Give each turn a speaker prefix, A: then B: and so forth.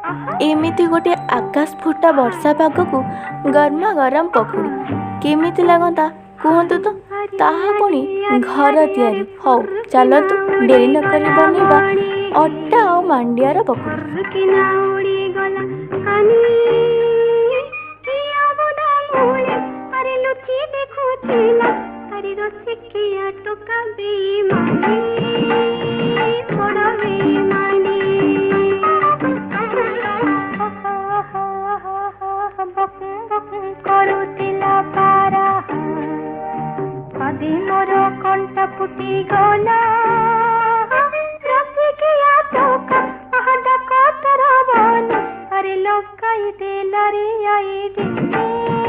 A: एमिति गोटे आकाश फुटा वर्षा पाग को गर्मा गरम पकुड़ी केमिति लागंता कहतु तो ताहा पुणी घर तैयारी हौ चलतु डेरी नकरी बनैबा अट्टा और मांडियार पकुड़ी।
B: कंठ फुटी गला रसिकिया टोका आहदा कतर बन अरे लोकाई देला रे आई गे